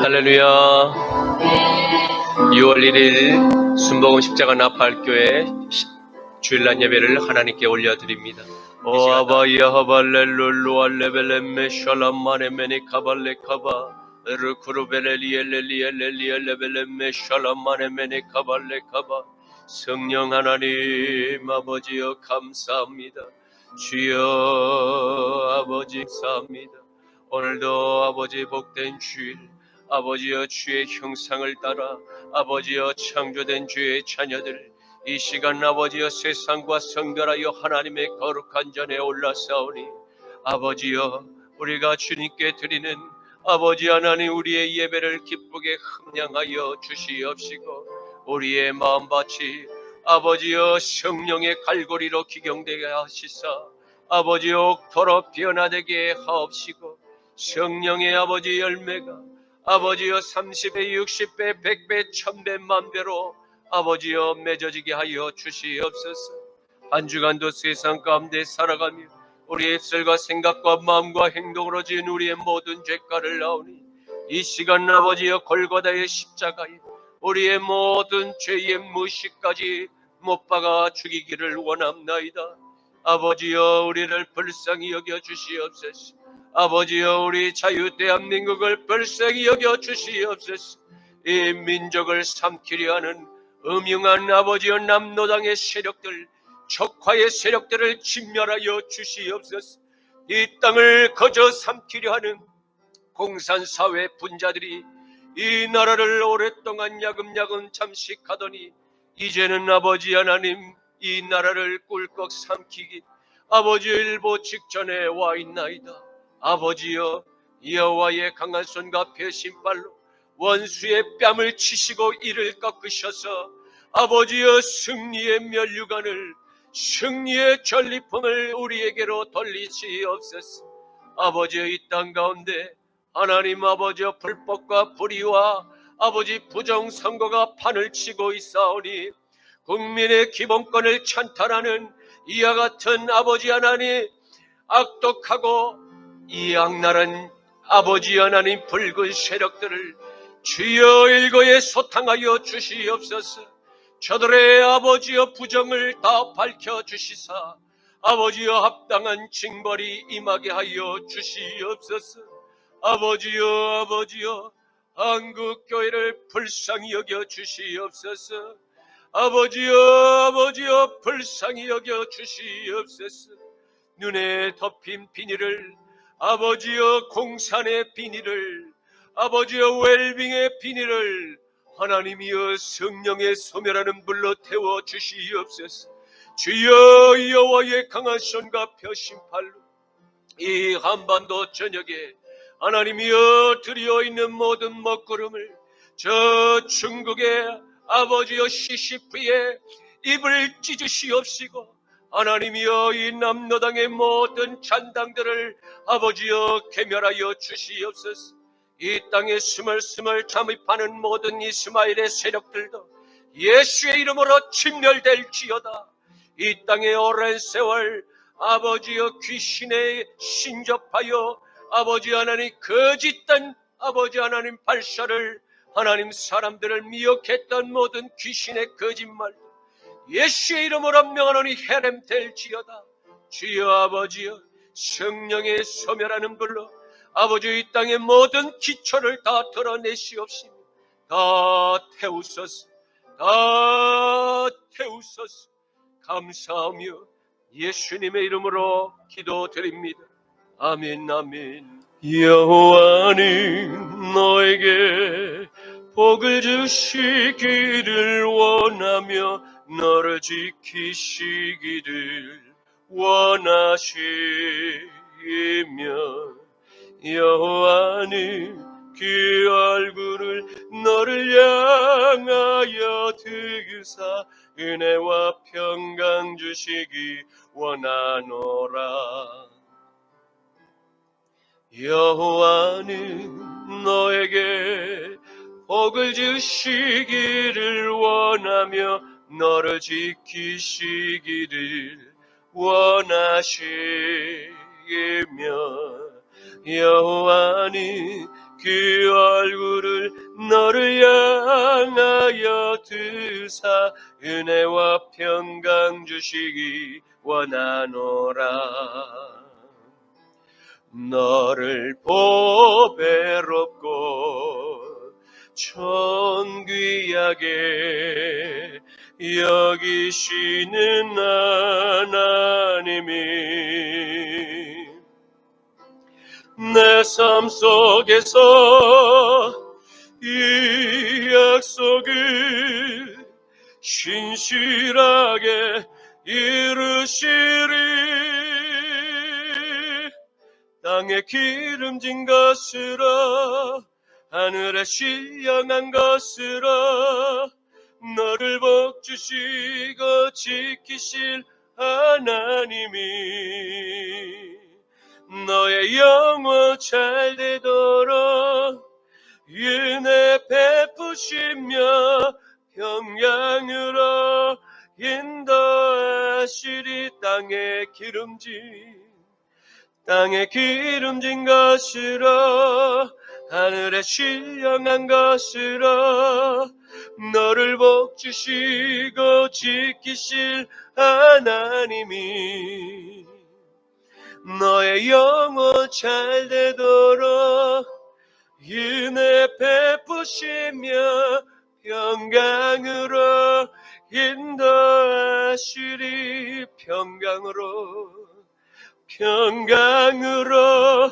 할렐루야. 6월 1일 순복음 십자가 나팔교회 주일날 예배를 하나님께 올려드립니다. 오 아바야 하발렐룰루 알레벨레메 샬람마네메니 카발레카바 르쿠르벨레리엘레리엘레리엘레벨레메 샬람마네메니 카발레카바. 성령 하나님 아버지여 감사합니다. 주여 아버지 감사합니다. 오늘도 아버지 복된 주일, 아버지여 주의 형상을 따라 아버지여 창조된 주의 자녀들, 이 시간 아버지여 세상과 성별하여 하나님의 거룩한 전에 올라사오니 아버지여 우리가 주님께 드리는 아버지 하나님 우리의 예배를 기쁘게 함양하여 주시옵시고, 우리의 마음밭이 아버지여 성령의 갈고리로 기경되게 하시사 아버지여 옥토로 변화되게 하옵시고, 성령의 아버지 열매가 아버지여 30배, 60배, 100배, 1000배, 만배로 아버지여 맺어지게 하여 주시옵소서. 한 주간도 세상 가운데 살아가며 우리의 입술과 생각과 마음과 행동으로 지은 우리의 모든 죄가를 나오니 이 시간 아버지여 골고다의 십자가에 우리의 모든 죄의 무시까지 못 박아 죽이기를 원합나이다. 아버지여 우리를 불쌍히 여겨 주시옵소서. 아버지여 우리 자유 대한민국을 불쌍히 여겨 주시옵소서. 이 민족을 삼키려 하는 음흉한 아버지여 남노당의 세력들, 적화의 세력들을 진멸하여 주시옵소서. 이 땅을 거저 삼키려 하는 공산사회 분자들이 이 나라를 오랫동안 야금야금 잠식하더니 이제는 아버지 하나님 이 나라를 꿀꺽 삼키기 아버지 일보 직전에 와 있나이다. 아버지여 여호와의 강한 손과 배신발로 원수의 뺨을 치시고 이를 꺾으셔서 아버지여 승리의 면류관을, 승리의 전리품을 우리에게로 돌리시옵소서. 아버지여 이 땅 가운데 하나님 아버지여 불법과 불의와 아버지 부정선거가 판을 치고 있사오니 국민의 기본권을 찬탈하는 이와 같은 아버지 하나님 악독하고 이 악랄한 아버지 하나님 붉은 세력들을 주여 일거에 소탕하여 주시옵소서. 저들의 아버지여 부정을 다 밝혀주시사 아버지여 합당한 징벌이 임하게 하여 주시옵소서. 아버지여 한국교회를 불쌍히 여겨 주시옵소서. 아버지여 불쌍히 여겨 주시옵소서. 눈에 덮인 비닐을 아버지여 공산의 비닐을 아버지여 웰빙의 비닐을 하나님이여 성령의 소멸하는 불로 태워 주시옵소서. 주여 여호와의 강한 손과 펴신 팔로 이 한반도 전역에 하나님이여 들여 있는 모든 먹구름을 저 중국의 아버지여 CCP의 입을 찢으시옵시고, 하나님이여 이 남노당의 모든 잔당들을 아버지여 괴멸하여 주시옵소서. 이 땅에 스멀스멀 잠입하는 모든 이스마엘의 세력들도 예수의 이름으로 진멸될지어다. 이 땅의 오랜 세월 아버지여 귀신에 신접하여 아버지 하나님 거짓된 아버지 하나님 발사를 하나님 사람들을 미혹했던 모든 귀신의 거짓말 예수의 이름으로 명하노니 해렘될지어다. 주여 아버지여 성령의 소멸하는 불로 아버지 이 땅의 모든 기초를 다 드러내시옵시며 다 태우소서. 다 태우소서. 감사하며 예수님의 이름으로 기도드립니다. 아멘 아멘. 여호와는 너에게 복을 주시기를 원하며 너를 지키시기를 원하시며 여호와는 그 얼굴을 너를 향하여 드사 은혜와 평강 주시기 원하노라. 여호와는 너에게 복을 주시기를 원하며 너를 지키시기를 원하시며 여호와는 그 얼굴을 너를 향하여 드사 은혜와 평강 주시기 원하노라. 너를 보배롭고 존귀하게 여기시는 하나님이 내 삶 속에서 이 약속을 신실하게 이루시리. 땅에 기름진 것으로 하늘에 신령한 것으로 너를 복주시고 지키실 하나님이 너의 영혼 잘 되도록 은혜 베푸시며 평강으로 인도하시리. 땅에 기름진 것으로 하늘에 신령한 것으로 너를 복주시고 지키실 하나님이 너의 영혼 잘 되도록 은혜 베푸시며 평강으로 인도하시리. 평강으로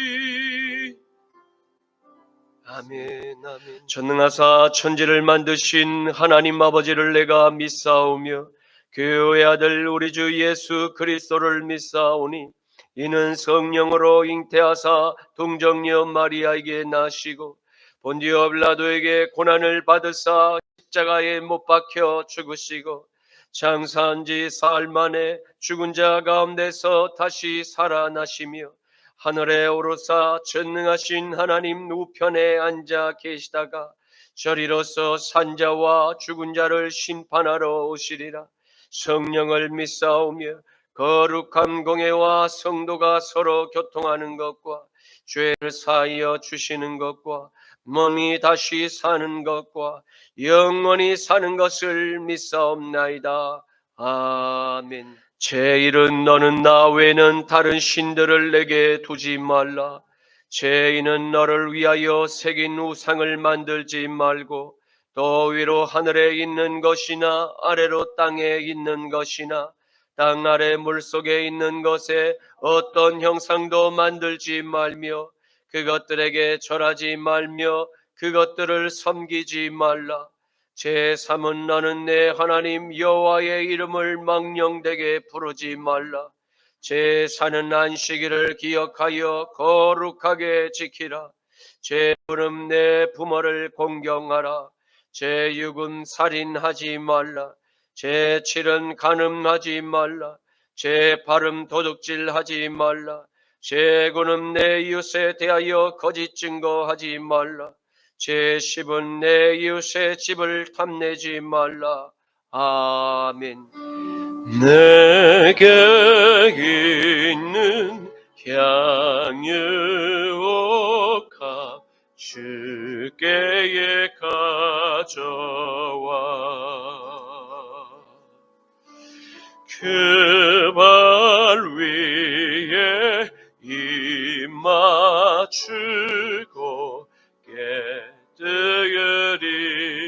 인도하시리. 아멘. 아멘. 전능하사 천지를 만드신 하나님 아버지를 내가 믿사오며 그의 아들 우리 주 예수 그리스도를 믿사오니 이는 성령으로 잉태하사 동정녀 마리아에게 나시고 본디오 빌라도에게 고난을 받으사 십자가에 못 박혀 죽으시고 장사한 지 사흘 만에 죽은 자 가운데서 다시 살아나시며 하늘에 오르사 전능하신 하나님 우편에 앉아 계시다가 저리로서 산자와 죽은 자를 심판하러 오시리라. 성령을 믿사오며 거룩한 공회와 성도가 서로 교통하는 것과 죄를 사하여 주시는 것과 몸이 다시 사는 것과 영원히 사는 것을 믿사옵나이다. 아멘. 제1은 너는 나 외에는 다른 신들을 내게 두지 말라. 제2는 너를 위하여 새긴 우상을 만들지 말고 또 위로 하늘에 있는 것이나 아래로 땅에 있는 것이나 땅 아래 물속에 있는 것에 어떤 형상도 만들지 말며 그것들에게 절하지 말며 그것들을 섬기지 말라. 제3은 너는 내 하나님 여호와의 이름을 망령되게 부르지 말라. 제4는 안식일을 기억하여 거룩하게 지키라. 제9는 내 부모를 공경하라. 제6은 살인하지 말라. 제7은 간음하지 말라. 제8은 도둑질하지 말라. 제9는 내 이웃에 대하여 거짓 증거하지 말라. 제10은 내 이웃의 집을 탐내지 말라. 아멘. 내게 있는 향유 값 주께에 가져와 그 발 위에 입 맞추고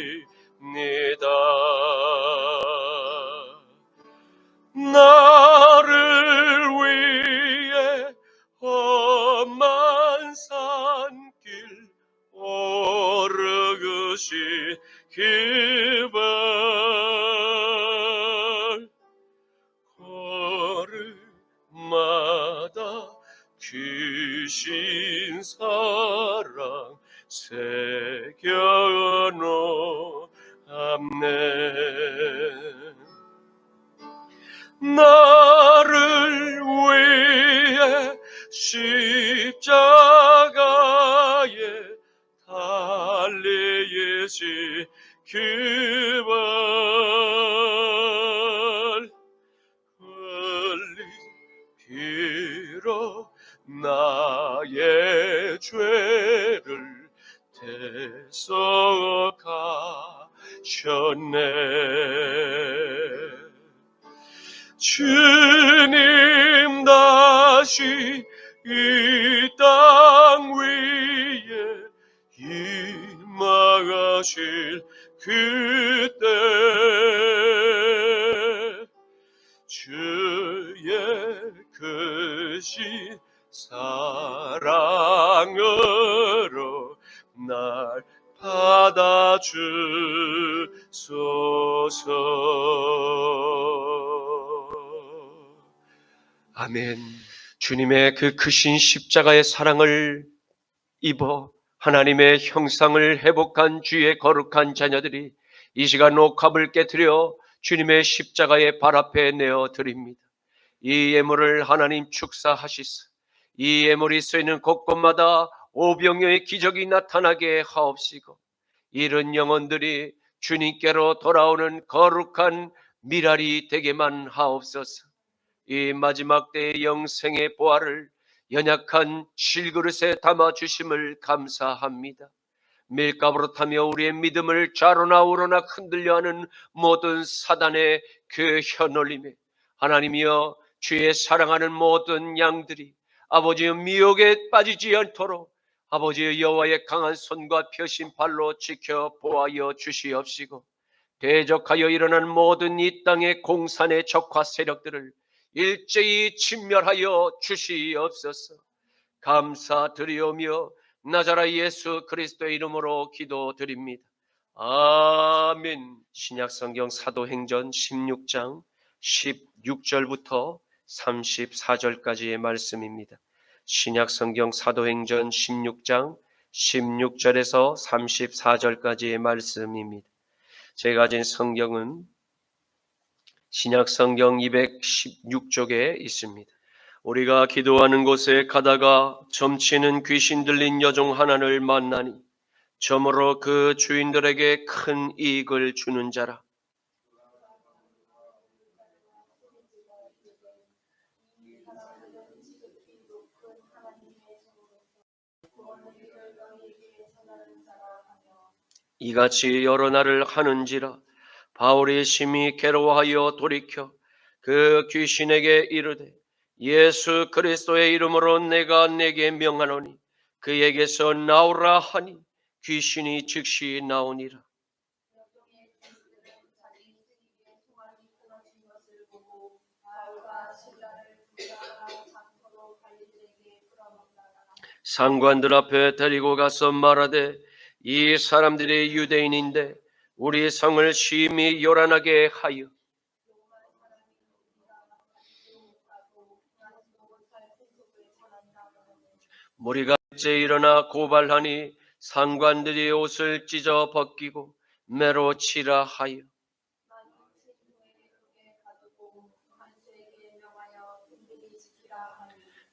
깨뜨리니다. 나를 위해 험한 산길 오르듯이 그 발 걸음마다 귀신 사랑 새겨놓았네. 나를 위해 십자가에 달리시 그 발 나의 죄를 대속하셨네. 주님 다시 이 땅 위에 임하실 그때 주의 크신 사랑으로 날 받아주소서. 아멘. 주님의 그 크신 십자가의 사랑을 입어 하나님의 형상을 회복한 주의 거룩한 자녀들이 이 시간 옥합을 깨뜨려 주님의 십자가의 발 앞에 내어 드립니다. 이 예물을 하나님 축사하시사 이 예물이 쓰이는 곳곳마다 오병이어의 기적이 나타나게 하옵시고 이런 영혼들이 주님께로 돌아오는 거룩한 미랄이 되게만 하옵소서. 이 마지막 때의 영생의 보화를 연약한 실그릇에 담아주심을 감사합니다. 밀가부로 타며 우리의 믿음을 좌로나 우로나 흔들려 하는 모든 사단의 그 혀놀림에 하나님이여 주의 사랑하는 모든 양들이 아버지의 미혹에 빠지지 않도록 아버지의 여호와의 강한 손과 펴신 발로 지켜 보하여 주시옵시고 대적하여 일어난 모든 이 땅의 공산의 적화 세력들을 일제히 진멸하여 주시옵소서. 감사드리오며 나자라 예수 그리스도의 이름으로 기도드립니다. 아멘. 신약성경 사도행전 16장 16절부터 34절까지의 말씀입니다. 신약성경 사도행전 16장 16절에서 34절까지의 말씀입니다. 제가 가진 성경은 신약성경 216쪽에 있습니다. 우리가 기도하는 곳에 가다가 점치는 귀신 들린 여종 하나를 만나니 점으로 그 주인들에게 큰 이익을 주는 자라. 이같이 여러 날을 하는지라 바울이 심히 괴로워하여 돌이켜 그 귀신에게 이르되 예수 그리스도의 이름으로 내가 내게 명하노니 그에게서 나오라 하니 귀신이 즉시 나오니라. 상관들 앞에 데리고 가서 말하되 이 사람들이 유대인인데 우리 성을 심히 요란하게 하여 무리가 일제 일어나 고발하니 상관들이 옷을 찢어 벗기고 매로 치라 하여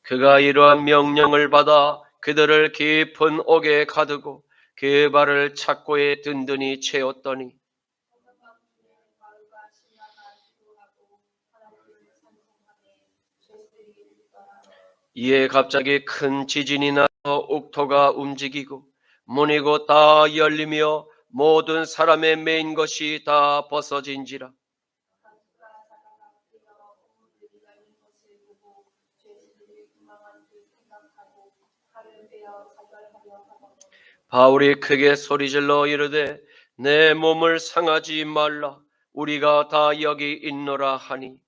그가 이러한 명령을 받아 그들을 깊은 옥에 가두고 그 발을 착고에 든든히 채웠더니 이에 갑자기 큰 지진이 나서 옥토가 움직이고 문이 곧 다 열리며 모든 사람의 매인 것이 다 벗어진지라. 바울이 크게 소리질러 이르되 내 몸을 상하지 말라 우리가 다 여기 있노라 하니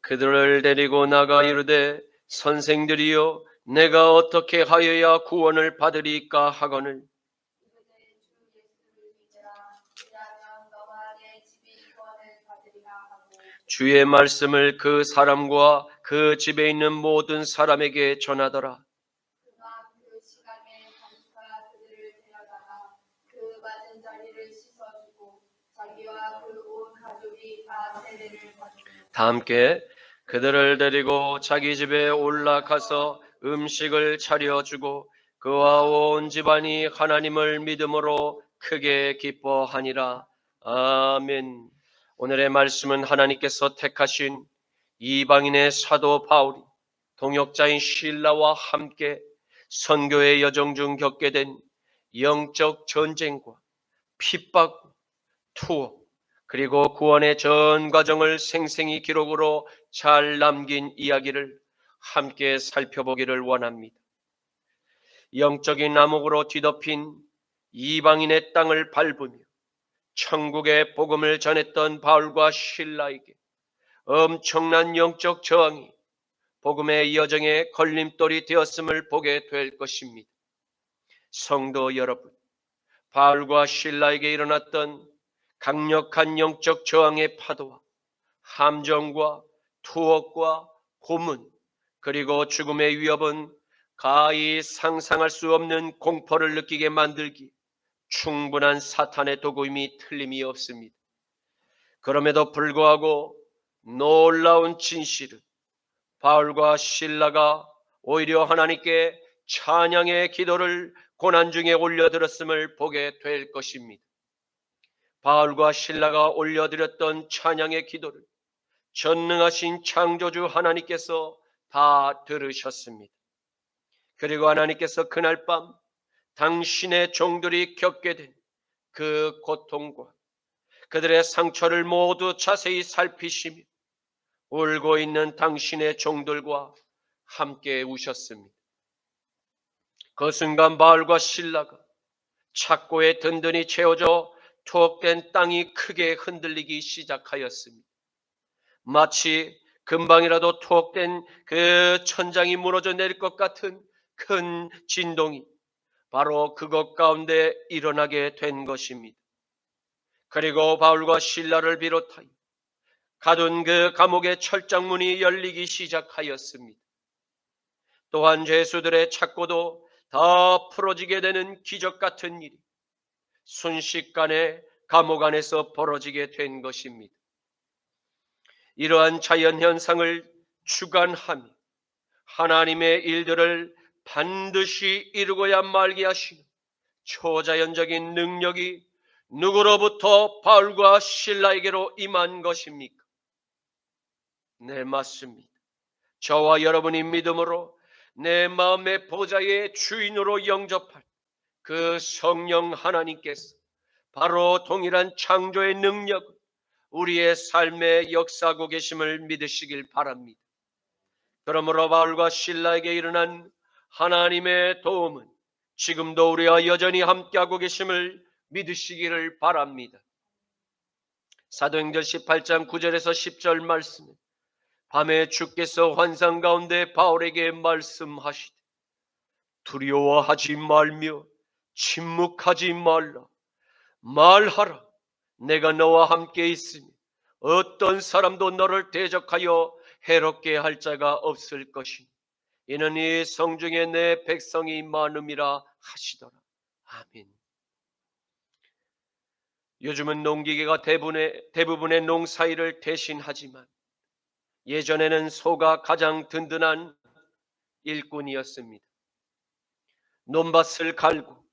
그들을 데리고 나가 이르되 선생들이여 내가 어떻게 하여야 구원을 받으리까 하거늘 주의 말씀을 그 사람과 그 집에 있는 모든 사람에게 전하더라. 다 함께 그들을 데리고 자기 집에 올라가서 음식을 차려주고 그와 온 집안이 하나님을 믿음으로 크게 기뻐하니라. 아멘. 오늘의 말씀은 하나님께서 택하신 이방인의 사도 바울이 동역자인 실라와 함께 선교의 여정 중 겪게 된 영적 전쟁과 핍박, 투어, 그리고 구원의 전 과정을 생생히 기록으로 잘 남긴 이야기를 함께 살펴보기를 원합니다. 영적인 암흑으로 뒤덮인 이방인의 땅을 밟으며 천국의 복음을 전했던 바울과 실라에게 엄청난 영적 저항이 복음의 여정에 걸림돌이 되었음을 보게 될 것입니다. 성도 여러분, 바울과 실라에게 일어났던 강력한 영적 저항의 파도와 함정과 투옥과 고문, 그리고 죽음의 위협은 가히 상상할 수 없는 공포를 느끼게 만들기 충분한 사탄의 도구임이 틀림이 없습니다. 그럼에도 불구하고 놀라운 진실은 바울과 실라가 오히려 하나님께 찬양의 기도를 고난 중에 올려드렸음을 보게 될 것입니다. 바울과 실라가 올려드렸던 찬양의 기도를 전능하신 창조주 하나님께서 다 들으셨습니다. 그리고 하나님께서 그날 밤 당신의 종들이 겪게 된 그 고통과 그들의 상처를 모두 자세히 살피시며 울고 있는 당신의 종들과 함께 우셨습니다. 그 순간 바울과 실라가 착고에 든든히 채워져 투옥된 땅이 크게 흔들리기 시작하였습니다. 마치 금방이라도 투옥된 그 천장이 무너져 내릴 것 같은 큰 진동이 바로 그것 가운데 일어나게 된 것입니다. 그리고 바울과 실라를 비롯하여 가둔 그 감옥의 철장문이 열리기 시작하였습니다. 또한 죄수들의 착고도 다 풀어지게 되는 기적 같은 일이 순식간에 감옥 안에서 벌어지게 된 것입니다. 이러한 자연현상을 주관하며 하나님의 일들을 반드시 이루고야 말게 하시는 초자연적인 능력이 누구로부터 바울과 실라에게로 임한 것입니까? 네, 맞습니다. 저와 여러분이 믿음으로 내 마음의 보좌의 주인으로 영접할 그 성령 하나님께서 바로 동일한 창조의 능력을 우리의 삶에 역사하고 계심을 믿으시길 바랍니다. 그러므로 바울과 실라에게 일어난 하나님의 도움은 지금도 우리와 여전히 함께하고 계심을 믿으시기를 바랍니다. 사도행전 18장 9절에서 10절 말씀은 밤에 주께서 환상 가운데 바울에게 말씀하시되 두려워하지 말며 침묵하지 말라. 말하라. 내가 너와 함께 있으니 어떤 사람도 너를 대적하여 해롭게 할 자가 없을 것이니 이는 이 성중에 내 백성이 많음이라 하시더라. 아멘. 요즘은 농기계가 대부분의 농사일을 대신하지만 예전에는 소가 가장 든든한 일꾼이었습니다. 논밭을 갈고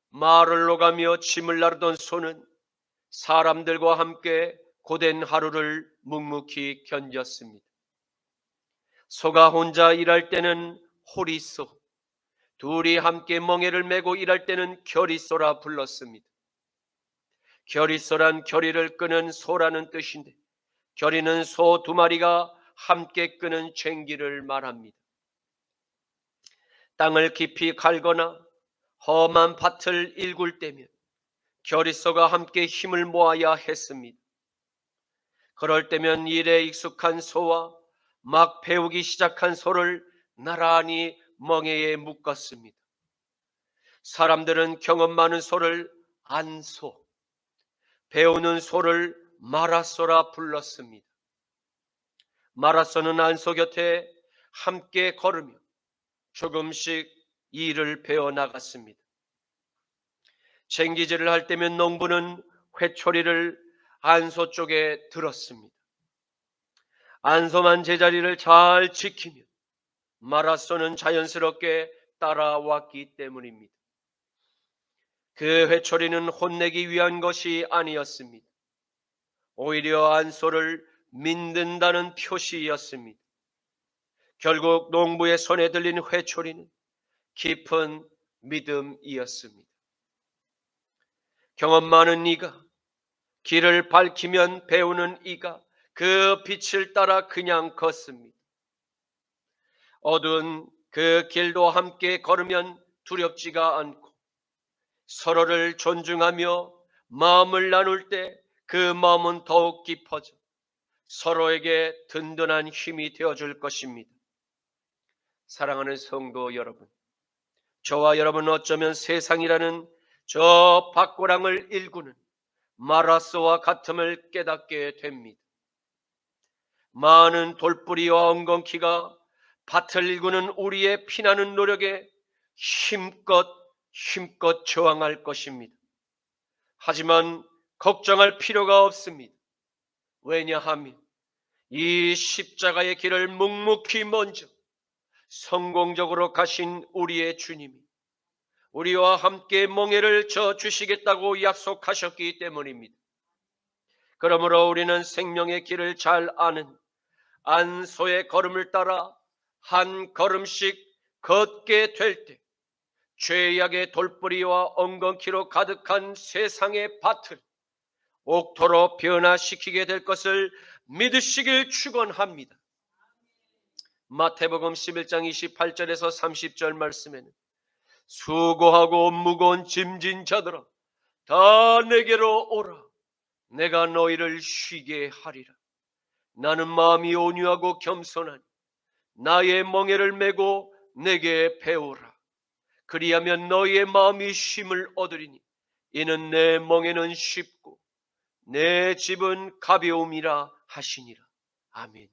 말을 오가며 짐을 나르던 소는 사람들과 함께 고된 하루를 묵묵히 견뎠습니다. 소가 혼자 일할 때는 호리소, 둘이 함께 멍에를 메고 일할 때는 결이소라 불렀습니다. 결이소란 결의를 끄는 소라는 뜻인데 결의는 소 두 마리가 함께 끄는 쟁기를 말합니다. 땅을 깊이 갈거나 험한 밭을 일굴 때면 결이소가 함께 힘을 모아야 했습니다. 그럴 때면 일에 익숙한 소와 막 배우기 시작한 소를 나란히 멍에에 묶었습니다. 사람들은 경험 많은 소를 안소, 배우는 소를 마라소라 불렀습니다. 마라소는 안소 곁에 함께 걸으며 조금씩 일을 배워 나갔습니다. 쟁기질을 할 때면 농부는 회초리를 안소 쪽에 들었습니다. 안소만 제자리를 잘 지키며 마라소는 자연스럽게 따라왔기 때문입니다. 그 회초리는 혼내기 위한 것이 아니었습니다. 오히려 안소를 믿는다는 표시였습니다. 결국 농부의 손에 들린 회초리는 깊은 믿음이었습니다. 경험 많은 이가, 길을 밝히면 배우는 이가 그 빛을 따라 그냥 걷습니다. 어두운 그 길도 함께 걸으면 두렵지가 않고, 서로를 존중하며 마음을 나눌 때 그 마음은 더욱 깊어져 서로에게 든든한 힘이 되어줄 것입니다. 사랑하는 성도 여러분, 저와 여러분은 어쩌면 세상이라는 저 밭고랑을 일구는 마라스와 같음을 깨닫게 됩니다. 많은 돌뿌리와 엉겅퀴가 밭을 일구는 우리의 피나는 노력에 힘껏 저항할 것입니다. 하지만 걱정할 필요가 없습니다. 왜냐하면 이 십자가의 길을 묵묵히 먼저 성공적으로 가신 우리의 주님이 우리와 함께 멍에를 져 주시겠다고 약속하셨기 때문입니다. 그러므로 우리는 생명의 길을 잘 아는 안소의 걸음을 따라 한 걸음씩 걷게 될 때 죄악의 돌뿌리와 엉겅퀴로 가득한 세상의 밭을 옥토로 변화시키게 될 것을 믿으시길 축원합니다. 마태복음 11장 28절에서 30절 말씀에는 수고하고 무거운 짐진 자들아 다 내게로 오라. 내가 너희를 쉬게 하리라. 나는 마음이 온유하고 겸손하니 나의 멍에를 메고 내게 배우라. 그리하면 너희의 마음이 쉼을 얻으리니 이는 내 멍에는 쉽고 내 집은 가벼움이라 하시니라. 아멘.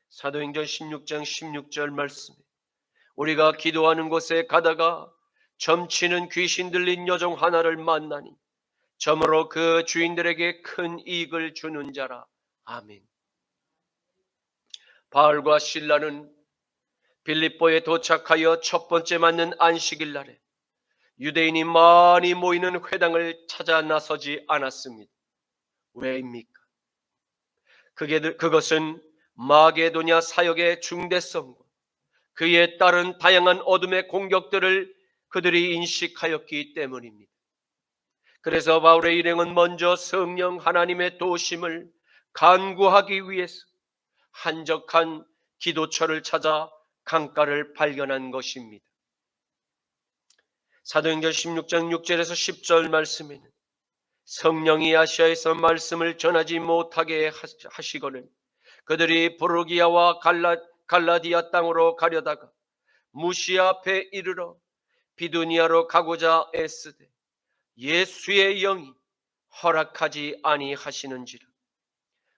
사도행전 16장 16절 말씀에 우리가 기도하는 곳에 가다가 점치는 귀신 들린 여종 하나를 만나니 점으로 그 주인들에게 큰 이익을 주는 자라. 아멘. 바울과 실라는 빌립보에 도착하여 첫 번째 맞는 안식일 날에 유대인이 많이 모이는 회당을 찾아 나서지 않았습니다. 왜입니까? 그것은 마게도냐 사역의 중대성과 그에 따른 다양한 어둠의 공격들을 그들이 인식하였기 때문입니다. 그래서 바울의 일행은 먼저 성령 하나님의 도우심을 간구하기 위해서 한적한 기도처를 찾아 강가를 발견한 것입니다. 사도행전 16장 6절에서 10절 말씀에는 성령이 아시아에서 말씀을 전하지 못하게 하시거늘 그들이 부르기아와 갈라디아 땅으로 가려다가 무시아 앞에 이르러 비두니아로 가고자 애쓰되 예수의 영이 허락하지 아니하시는지라.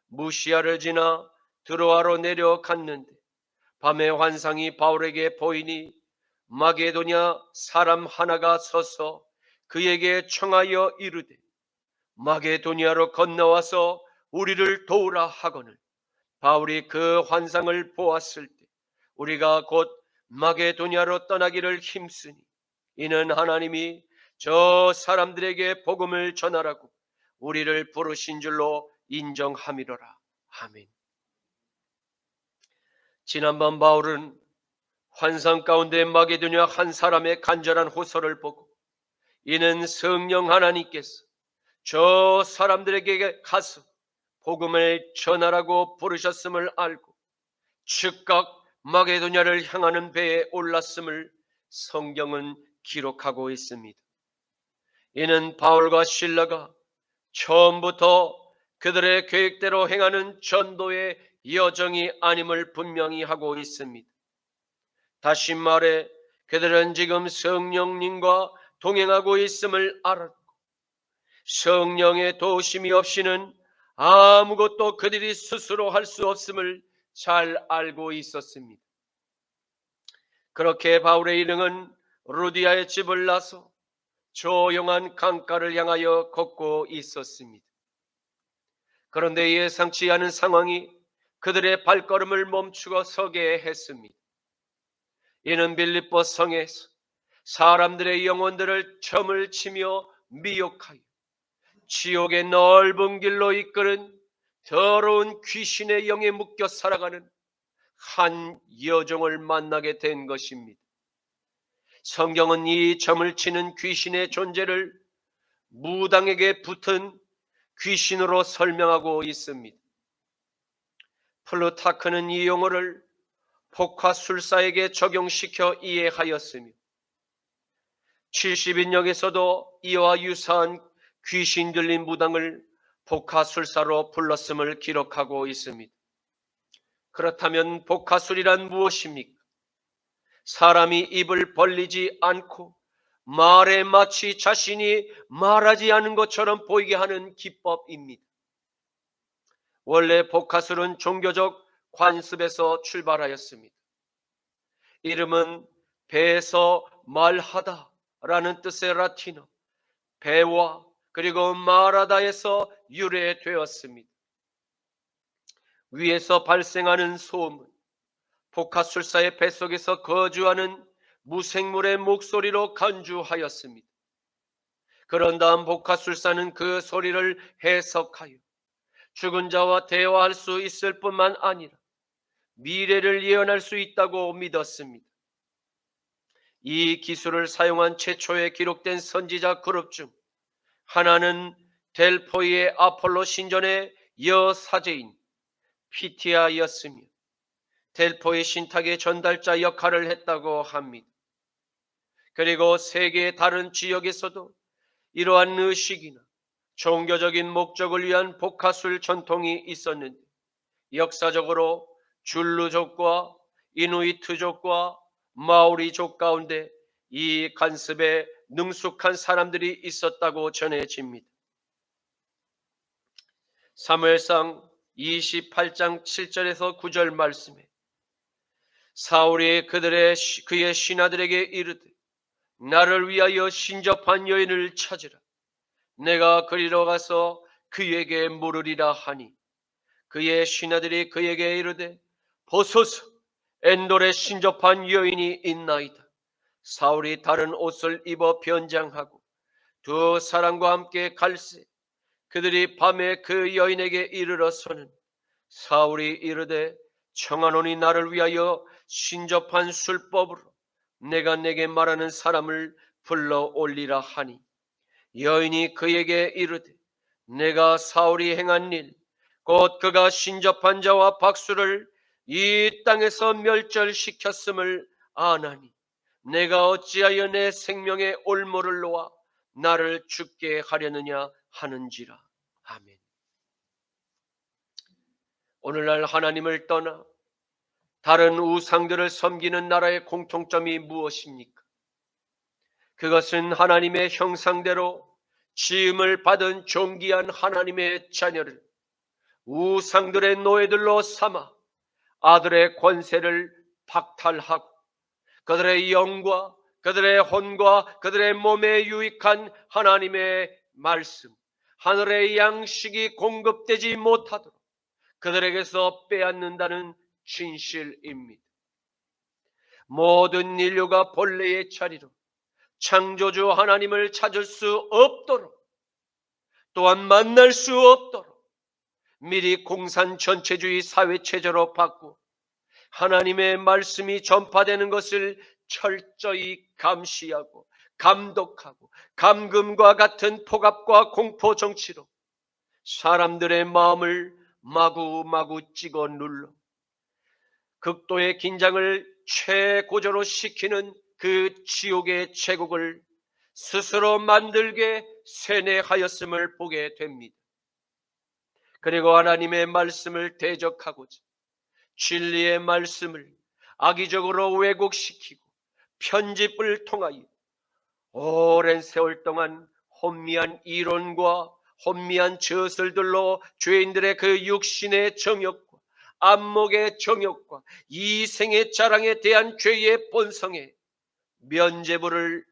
무시아를 지나 드로아로 내려갔는데 밤에 환상이 바울에게 보이니 마게도냐 사람 하나가 서서 그에게 청하여 이르되 마게도냐로 건너와서 우리를 도우라 하거늘 바울이 그 환상을 보았을 때 우리가 곧 마게도냐로 떠나기를 힘쓰니 이는 하나님이 저 사람들에게 복음을 전하라고 우리를 부르신 줄로 인정함이로라. 아멘. 지난번 바울은 환상 가운데 마게도냐 한 사람의 간절한 호소를 보고 이는 성령 하나님께서 저 사람들에게 가서 복음을 전하라고 부르셨음을 알고 즉각 마게도냐를 향하는 배에 올랐음을 성경은 기록하고 있습니다. 이는 바울과 실라가 처음부터 그들의 계획대로 행하는 전도의 여정이 아님을 분명히 하고 있습니다. 다시 말해 그들은 지금 성령님과 동행하고 있음을 알았고 성령의 도우심이 없이는 아무것도 그들이 스스로 할 수 없음을 잘 알고 있었습니다. 그렇게 바울의 일행은 루디아의 집을 나서 조용한 강가를 향하여 걷고 있었습니다. 그런데 예상치 않은 상황이 그들의 발걸음을 멈추어 서게 했습니다. 이는 빌립보 성에서 사람들의 영혼들을 점을 치며 미혹하여 지옥의 넓은 길로 이끄는 더러운 귀신의 영에 묶여 살아가는 한 여종을 만나게 된 것입니다. 성경은 이 점을 치는 귀신의 존재를 무당에게 붙은 귀신으로 설명하고 있습니다. 플루타크는 이 용어를 복화술사에게 적용시켜 이해하였으며 70인역에서도 이와 유사한 귀신 들린 무당을 복화술사로 불렀음을 기록하고 있습니다. 그렇다면 복화술이란 무엇입니까? 사람이 입을 벌리지 않고 말에 마치 자신이 말하지 않은 것처럼 보이게 하는 기법입니다. 원래 복화술은 종교적 관습에서 출발하였습니다. 이름은 배에서 말하다 라는 뜻의 라틴어 배와 그리고 말하다에서 유래되었습니다. 위에서 발생하는 소음은 복화술사의 뱃속에서 거주하는 무생물의 목소리로 간주하였습니다. 그런 다음 복화술사는 그 소리를 해석하여 죽은 자와 대화할 수 있을 뿐만 아니라 미래를 예언할 수 있다고 믿었습니다. 이 기술을 사용한 최초에 기록된 선지자 그룹 중 하나는 델포이의 아폴로 신전의 여사제인 피티아였으며 델포의 신탁의 전달자 역할을 했다고 합니다. 그리고 세계의 다른 지역에서도 이러한 의식이나 종교적인 목적을 위한 복화술 전통이 있었는데 역사적으로 줄루족과 이누이트족과 마오리족 가운데 이 관습에 능숙한 사람들이 있었다고 전해집니다. 사무엘상 28장 7절에서 9절 말씀에 사울이 그의 신하들에게 이르되 나를 위하여 신접한 여인을 찾으라. 내가 그리로 가서 그에게 물으리라 하니 그의 신하들이 그에게 이르되 보소서 엔돌에 신접한 여인이 있나이다. 사울이 다른 옷을 입어 변장하고 두 사람과 함께 갈새 그들이 밤에 그 여인에게 이르러서는 사울이 이르되 청하노니 나를 위하여 신접한 술법으로 내가 내게 말하는 사람을 불러 올리라 하니 여인이 그에게 이르되 내가 사울이 행한 일 곧 그가 신접한 자와 박수를 이 땅에서 멸절시켰음을 아나니 내가 어찌하여 내 생명의 올무를 놓아 나를 죽게 하려느냐 하는지라. 아멘. 오늘날 하나님을 떠나 다른 우상들을 섬기는 나라의 공통점이 무엇입니까? 그것은 하나님의 형상대로 지음을 받은 존귀한 하나님의 자녀를 우상들의 노예들로 삼아 아들의 권세를 박탈하고 그들의 영과 그들의 혼과 그들의 몸에 유익한 하나님의 말씀, 하늘의 양식이 공급되지 못하도록 그들에게서 빼앗는다는 진실입니다. 모든 인류가 본래의 자리로 창조주 하나님을 찾을 수 없도록 또한 만날 수 없도록 미리 공산전체주의 사회체제로 바꾸어 하나님의 말씀이 전파되는 것을 철저히 감시하고 감독하고 감금과 같은 폭압과 공포 정치로 사람들의 마음을 마구마구 찍어 눌러 극도의 긴장을 최고조로 시키는 그 지옥의 제국을 스스로 만들게 세뇌하였음을 보게 됩니다. 그리고 하나님의 말씀을 대적하고자 진리의 말씀을 악의적으로 왜곡시키고 편집을 통하여 오랜 세월 동안 혼미한 이론과 혼미한 저술들로 죄인들의 그 육신의 정욕과 안목의 정욕과 이생의 자랑에 대한 죄의 본성에 면죄부를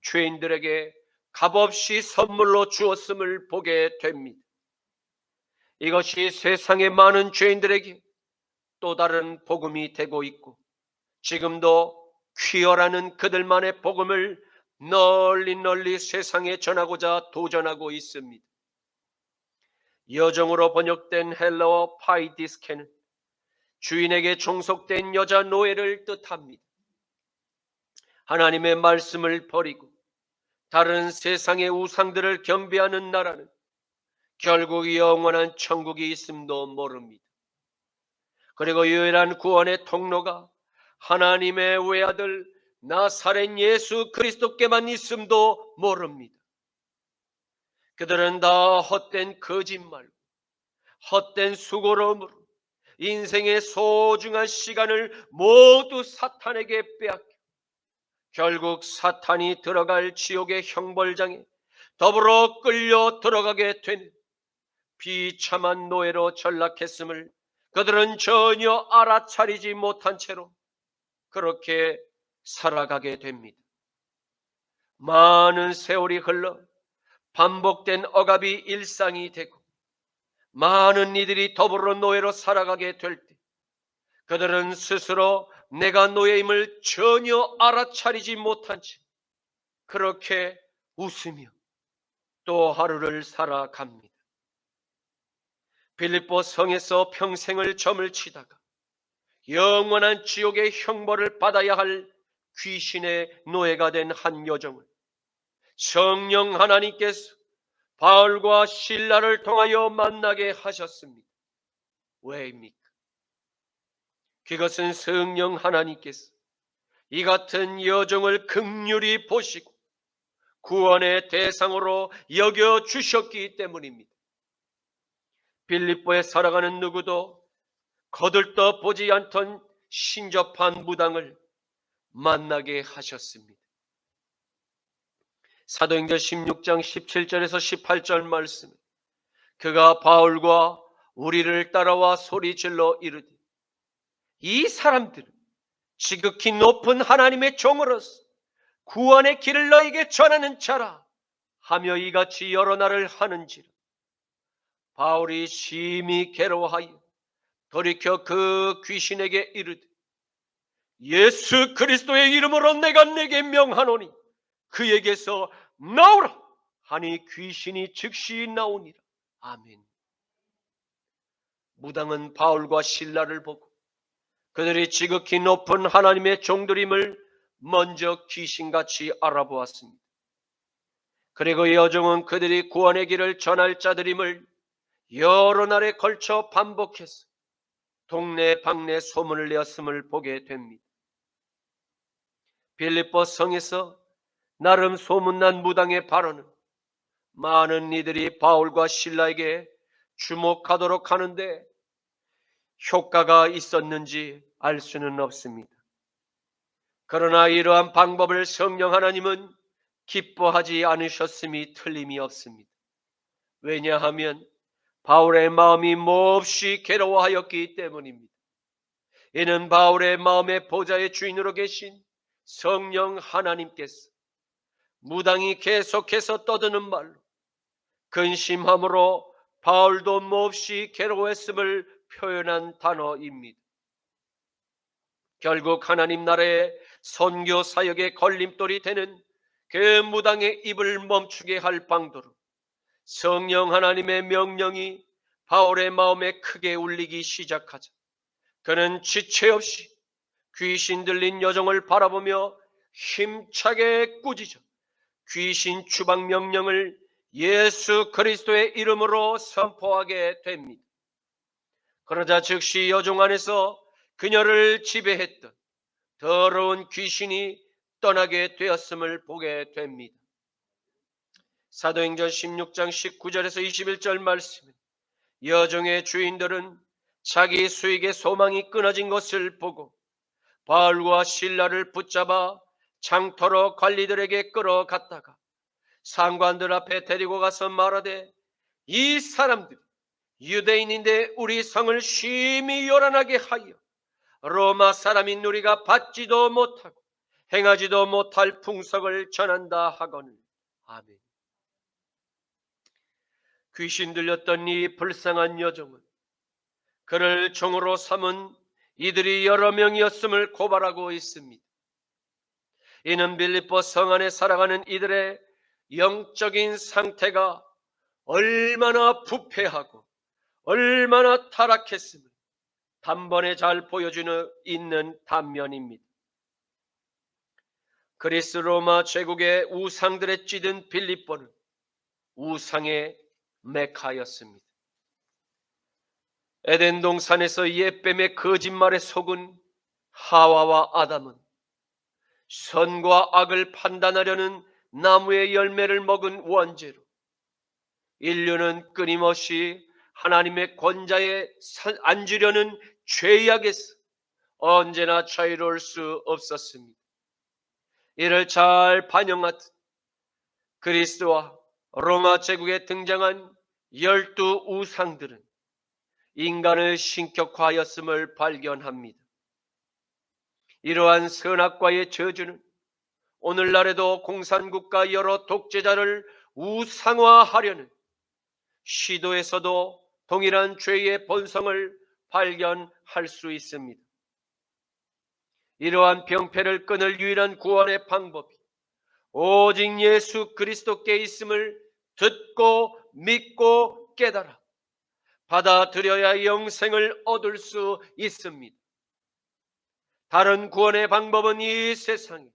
죄인들에게 값없이 선물로 주었음을 보게 됩니다. 이것이 세상의 많은 죄인들에게 또 다른 복음이 되고 있고 지금도 퀴어라는 그들만의 복음을 널리 세상에 전하고자 도전하고 있습니다. 여정으로 번역된 헬라어 파이디스케는 주인에게 종속된 여자 노예를 뜻합니다. 하나님의 말씀을 버리고 다른 세상의 우상들을 경배하는 나라는 결국 영원한 천국이 있음도 모릅니다. 그리고 유일한 구원의 통로가 하나님의 외아들 나사렛 예수 그리스도께만 있음도 모릅니다. 그들은 다 헛된 거짓말, 헛된 수고로움으로 인생의 소중한 시간을 모두 사탄에게 빼앗겨 결국 사탄이 들어갈 지옥의 형벌장에 더불어 끌려 들어가게 되는 비참한 노예로 전락했음을 그들은 전혀 알아차리지 못한 채로 그렇게 살아가게 됩니다. 많은 세월이 흘러 반복된 억압이 일상이 되고 많은 이들이 더불어 노예로 살아가게 될 때 그들은 스스로 내가 노예임을 전혀 알아차리지 못한 채 그렇게 웃으며 또 하루를 살아갑니다. 빌립보 성에서 평생을 점을 치다가 영원한 지옥의 형벌을 받아야 할 귀신의 노예가 된 한 여정을 성령 하나님께서 바울과 실라를 통하여 만나게 하셨습니다. 왜입니까? 그것은 성령 하나님께서 이 같은 여정을 긍휼히 보시고 구원의 대상으로 여겨주셨기 때문입니다. 빌립보에 살아가는 누구도 거들떠 보지 않던 신접한 무당을 만나게 하셨습니다. 사도행전 16장 17절에서 18절 말씀, 그가 바울과 우리를 따라와 소리질러 이르되 이 사람들은 지극히 높은 하나님의 종으로서 구원의 길을 너에게 전하는 자라 하며 이같이 여러 날을 하는지라. 바울이 심히 괴로워하여 돌이켜 그 귀신에게 이르되 예수 그리스도의 이름으로 내가 네게 명하노니 그에게서 나오라 하니 귀신이 즉시 나오니라. 아멘. 무당은 바울과 실라를 보고 그들이 지극히 높은 하나님의 종들임을 먼저 귀신같이 알아보았습니다. 그리고 여종은 그들이 구원의 길을 전할 자들임을 여러 날에 걸쳐 반복해서 동네 방네 소문을 내었음을 보게 됩니다. 빌립보 성에서 나름 소문난 무당의 발언은 많은 이들이 바울과 실라에게 주목하도록 하는데 효과가 있었는지 알 수는 없습니다. 그러나 이러한 방법을 성령 하나님은 기뻐하지 않으셨음이 틀림이 없습니다. 왜냐하면 바울의 마음이 몹시 괴로워하였기 때문입니다. 이는 바울의 마음의 보좌의 주인으로 계신 성령 하나님께서 무당이 계속해서 떠드는 말로 근심함으로 바울도 몹시 괴로워했음을 표현한 단어입니다. 결국 하나님 나라의 선교 사역의 걸림돌이 되는 그 무당의 입을 멈추게 할 방도로 성령 하나님의 명령이 바울의 마음에 크게 울리기 시작하자 그는 지체 없이 귀신 들린 여종을 바라보며 힘차게 꾸짖어 귀신 추방 명령을 예수 그리스도의 이름으로 선포하게 됩니다. 그러자 즉시 여종 안에서 그녀를 지배했던 더러운 귀신이 떠나게 되었음을 보게 됩니다. 사도행전 16장 19절에서 21절 말씀은 여종의 주인들은 자기 수익의 소망이 끊어진 것을 보고 바울과 실라를 붙잡아 장터로 관리들에게 끌어갔다가 상관들 앞에 데리고 가서 말하되 이 사람들이 유대인인데 우리 성을 심히 요란하게 하여 로마 사람인 우리가 받지도 못하고 행하지도 못할 풍속을 전한다 하거늘. 아멘. 귀신 들렸던 이 불쌍한 여종은 그를 종으로 삼은 이들이 여러 명이었음을 고발하고 있습니다. 이는 빌립보 성 안에 살아가는 이들의 영적인 상태가 얼마나 부패하고 얼마나 타락했음을 단번에 잘 보여주는 있는 단면입니다. 그리스 로마 제국의 우상들에 찌든 빌립보는 우상의 메카였습니다. 에덴 동산에서 옛뱀의 거짓말에 속은 하와와 아담은 선과 악을 판단하려는 나무의 열매를 먹은 원죄로 인류는 끊임없이 하나님의 권자에 앉으려는 죄악에서 언제나 자유로울 수 없었습니다. 이를 잘 반영하듯 그리스도와 로마 제국에 등장한 12 우상들은 인간을 신격화하였음을 발견합니다. 이러한 선악과의 저주는 오늘날에도 공산국가 여러 독재자를 우상화하려는 시도에서도 동일한 죄의 본성을 발견할 수 있습니다. 이러한 병폐를 끊을 유일한 구원의 방법이 오직 예수 그리스도께 있음을 듣고 믿고 깨달아 받아들여야 영생을 얻을 수 있습니다. 다른 구원의 방법은 이 세상에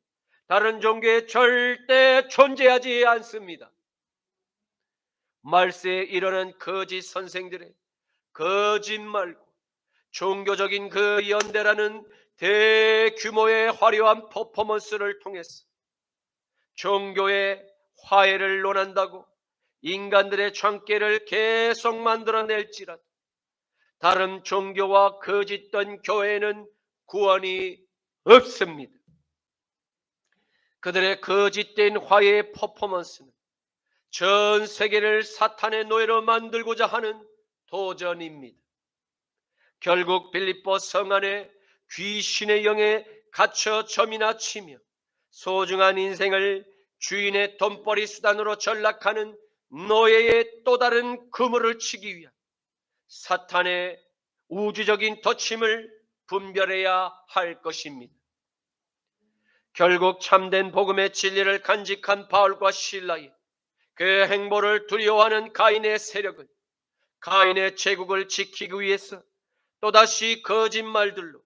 다른 종교에 절대 존재하지 않습니다. 말세에 일어난 거짓 선생들의 거짓말과 종교적인 그 연대라는 대규모의 화려한 퍼포먼스를 통해서 종교의 화해를 논한다고 인간들의 창깨를 계속 만들어낼지라도 다른 종교와 거짓된 교회에는 구원이 없습니다. 그들의 거짓된 화해의 퍼포먼스는 전 세계를 사탄의 노예로 만들고자 하는 도전입니다. 결국 빌립보 성 안에 귀신의 영에 갇혀 점이나 치며 소중한 인생을 주인의 돈벌이 수단으로 전락하는 노예의 또 다른 그물을 치기 위한 사탄의 우주적인 덧침을 분별해야 할 것입니다. 결국 참된 복음의 진리를 간직한 바울과 실라의 그 행보를 두려워하는 가인의 세력은 가인의 제국을 지키기 위해서 또다시 거짓말들로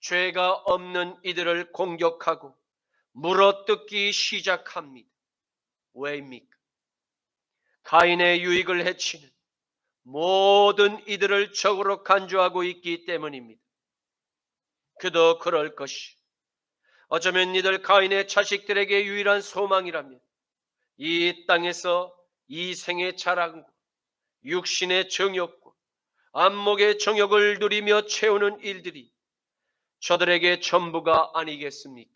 죄가 없는 이들을 공격하고 물어뜯기 시작합니다. 왜입니까? 가인의 유익을 해치는 모든 이들을 적으로 간주하고 있기 때문입니다. 그도 그럴 것이 어쩌면 이들 가인의 자식들에게 유일한 소망이라면 이 땅에서 이생의 자랑과 육신의 정욕과 안목의 정욕을 누리며 채우는 일들이 저들에게 전부가 아니겠습니까?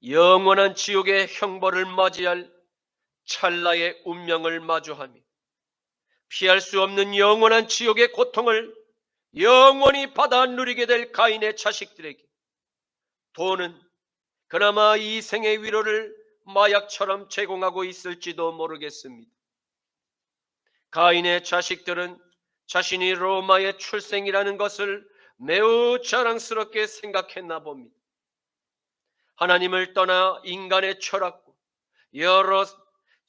영원한 지옥의 형벌을 맞이할 찰나의 운명을 마주하며 피할 수 없는 영원한 지옥의 고통을 영원히 받아 누리게 될 가인의 자식들에게 돈은 그나마 이 생의 위로를 마약처럼 제공하고 있을지도 모르겠습니다. 가인의 자식들은 자신이 로마의 출생이라는 것을 매우 자랑스럽게 생각했나 봅니다. 하나님을 떠나 인간의 철학과 여러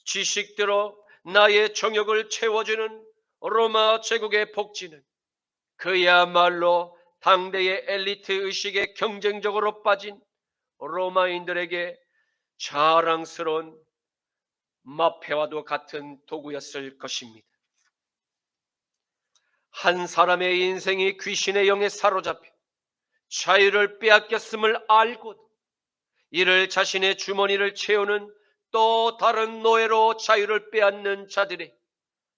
지식대로 나의 정욕을 채워주는 로마 제국의 복지는 그야말로 당대의 엘리트 의식에 경쟁적으로 빠진 로마인들에게 자랑스러운 마패와도 같은 도구였을 것입니다. 한 사람의 인생이 귀신의 영에 사로잡혀 자유를 빼앗겼음을 알고도 이를 자신의 주머니를 채우는 또 다른 노예로 자유를 빼앗는 자들이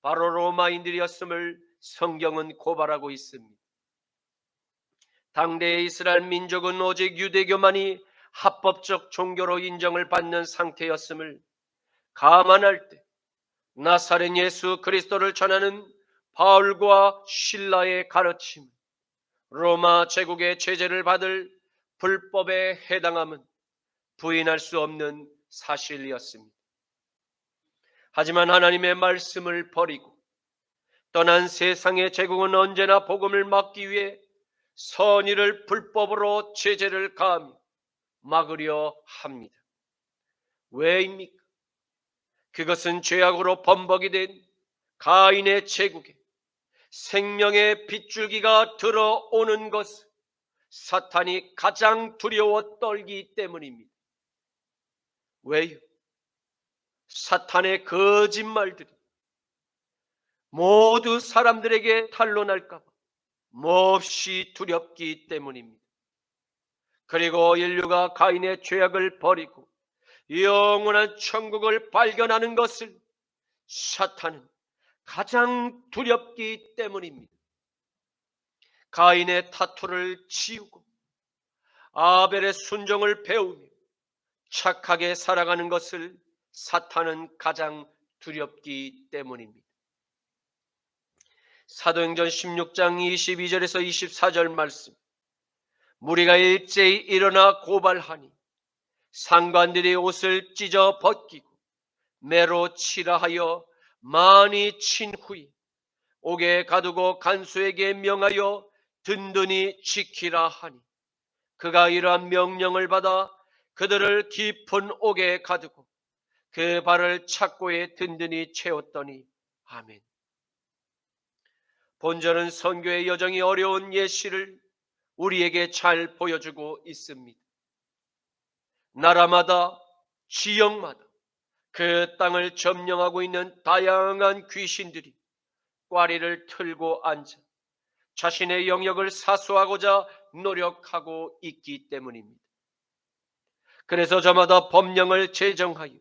바로 로마인들이었음을 성경은 고발하고 있습니다. 당대의 이스라엘 민족은 오직 유대교만이 합법적 종교로 인정을 받는 상태였음을 감안할 때 나사렛 예수 그리스도를 전하는 바울과 실라의 가르침, 로마 제국의 제재를 받을 불법에 해당함은 부인할 수 없는 사실이었습니다. 하지만 하나님의 말씀을 버리고 떠난 세상의 제국은 언제나 복음을 막기 위해 선의를 불법으로 제재를 가하며 막으려 합니다. 왜입니까? 그것은 죄악으로 범벅이 된 가인의 제국에 생명의 빗줄기가 들어오는 것을 사탄이 가장 두려워 떨기 때문입니다. 왜요? 사탄의 거짓말들이 모두 사람들에게 탄로날까 봐 몹시 두렵기 때문입니다. 그리고 인류가 가인의 죄악을 버리고 영원한 천국을 발견하는 것을 사탄은 가장 두렵기 때문입니다. 가인의 타투를 지우고 아벨의 순종을 배우며 착하게 살아가는 것을 사탄은 가장 두렵기 때문입니다. 사도행전 16장 22절에서 24절 말씀, 무리가 일제히 일어나 고발하니 상관들이 옷을 찢어 벗기고 매로 치라 하여 많이 친 후에 옥에 가두고 간수에게 명하여 든든히 지키라 하니 그가 이러한 명령을 받아 그들을 깊은 옥에 가두고 그 발을 착고에 든든히 채웠더니 아멘. 본절은 선교의 여정이 어려운 예시를 우리에게 잘 보여주고 있습니다. 나라마다 지역마다 그 땅을 점령하고 있는 다양한 귀신들이 꽈리를 틀고 앉아 자신의 영역을 사수하고자 노력하고 있기 때문입니다. 그래서 저마다 법령을 제정하여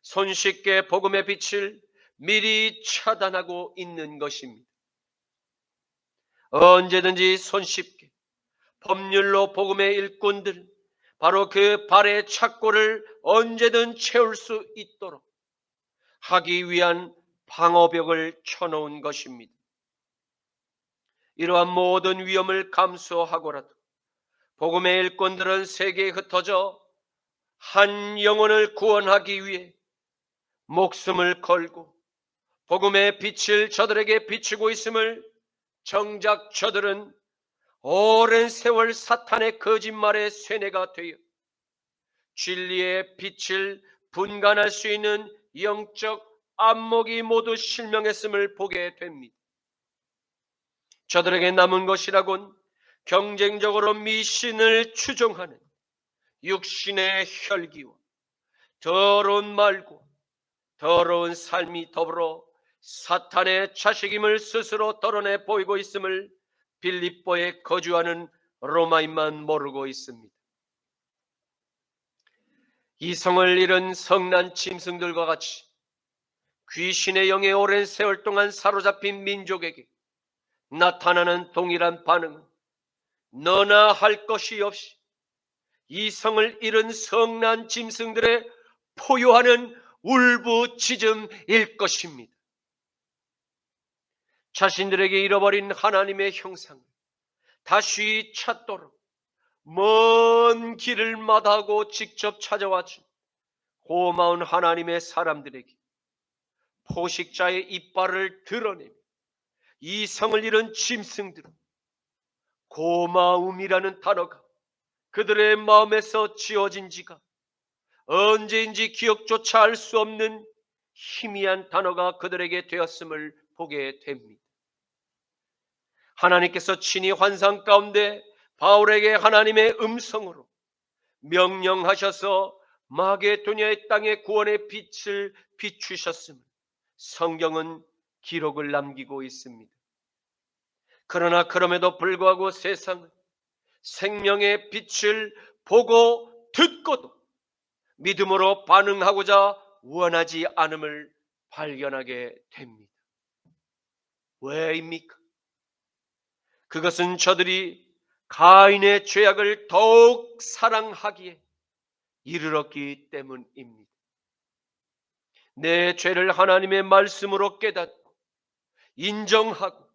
손쉽게 복음의 빛을 미리 차단하고 있는 것입니다. 언제든지 손쉽게 법률로 복음의 일꾼들, 바로 그 발의 착고를 언제든 채울 수 있도록 하기 위한 방어벽을 쳐놓은 것입니다. 이러한 모든 위험을 감수하고라도 복음의 일꾼들은 세계에 흩어져 한 영혼을 구원하기 위해 목숨을 걸고 복음의 빛을 저들에게 비추고 있음을 정작 저들은 오랜 세월 사탄의 거짓말의 쇠뇌가 되어 진리의 빛을 분간할 수 있는 영적 안목이 모두 실명했음을 보게 됩니다. 저들에게 남은 것이라곤 경쟁적으로 미신을 추종하는 육신의 혈기와 더러운 말과 더러운 삶이 더불어 사탄의 자식임을 스스로 드러내 보이고 있음을 빌립보에 거주하는 로마인만 모르고 있습니다. 이성을 잃은 성난 짐승들과 같이 귀신의 영에 오랜 세월 동안 사로잡힌 민족에게 나타나는 동일한 반응은 너나 할 것이 없이 이성을 잃은 성난 짐승들의 포효하는 울부짖음일 것입니다. 자신들에게 잃어버린 하나님의 형상을 다시 찾도록 먼 길을 마다하고 직접 찾아와 준 고마운 하나님의 사람들에게 포식자의 이빨을 드러내며 이성을 잃은 짐승들은 고마움이라는 단어가 그들의 마음에서 지어진 지가 언제인지 기억조차 할 수 없는 희미한 단어가 그들에게 되었음을 보게 됩니다. 하나님께서 친히 환상 가운데 바울에게 하나님의 음성으로 명령하셔서 마게도냐의 땅에 구원의 빛을 비추셨음을 성경은 기록을 남기고 있습니다. 그러나 그럼에도 불구하고 세상은 생명의 빛을 보고 듣고도 믿음으로 반응하고자 원하지 않음을 발견하게 됩니다. 왜입니까? 그것은 저들이 가인의 죄악을 더욱 사랑하기에 이르렀기 때문입니다. 내 죄를 하나님의 말씀으로 깨닫고 인정하고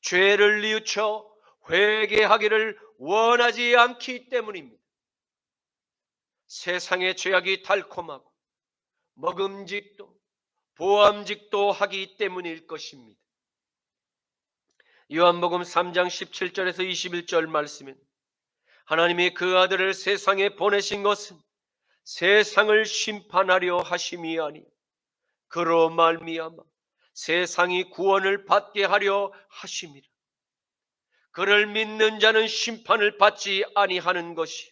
죄를 뉘우쳐 회개하기를 원하지 않기 때문입니다. 세상의 죄악이 달콤하고 먹음직도 보암직도 하기 때문일 것입니다. 요한복음 3장 17절에서 21절 말씀엔 하나님이 그 아들을 세상에 보내신 것은 세상을 심판하려 하심이 아니 그로 말미암아 세상이 구원을 받게 하려 하심이라. 그를 믿는 자는 심판을 받지 아니하는 것이,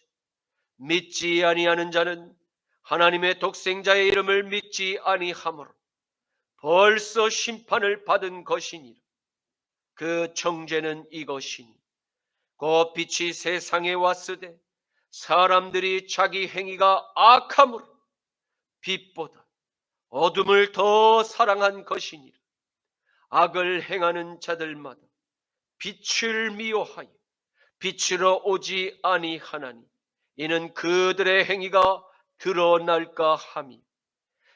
믿지 아니하는 자는 하나님의 독생자의 이름을 믿지 아니하므로 벌써 심판을 받은 것이니라. 그 정죄는 이것이니, 그 빛이 세상에 왔으되 사람들이 자기 행위가 악함으로 빛보다 어둠을 더 사랑한 것이니라. 악을 행하는 자들마다 빛을 미워하여 빛으로 오지 아니하나니, 이는 그들의 행위가 드러날까 함이,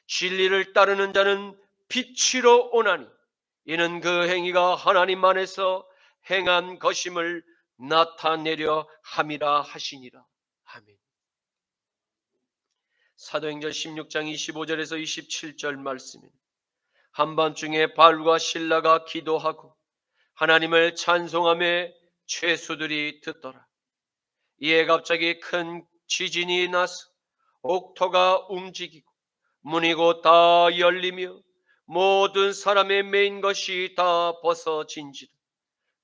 진리를 따르는 자는 빛으로 오나니 이는 그 행위가 하나님 안에서 행한 것임을 나타내려 함이라 하시니라. 아멘. 사도행전 16장 25절에서 27절 말씀은 한밤중에 바울과 실라가 기도하고 하나님을 찬송하며 죄수들이 듣더라. 이에 갑자기 큰 지진이 나서 옥토가 움직이고 문이 곧 다 열리며 모든 사람의 매인 것이 다 벗어진지라.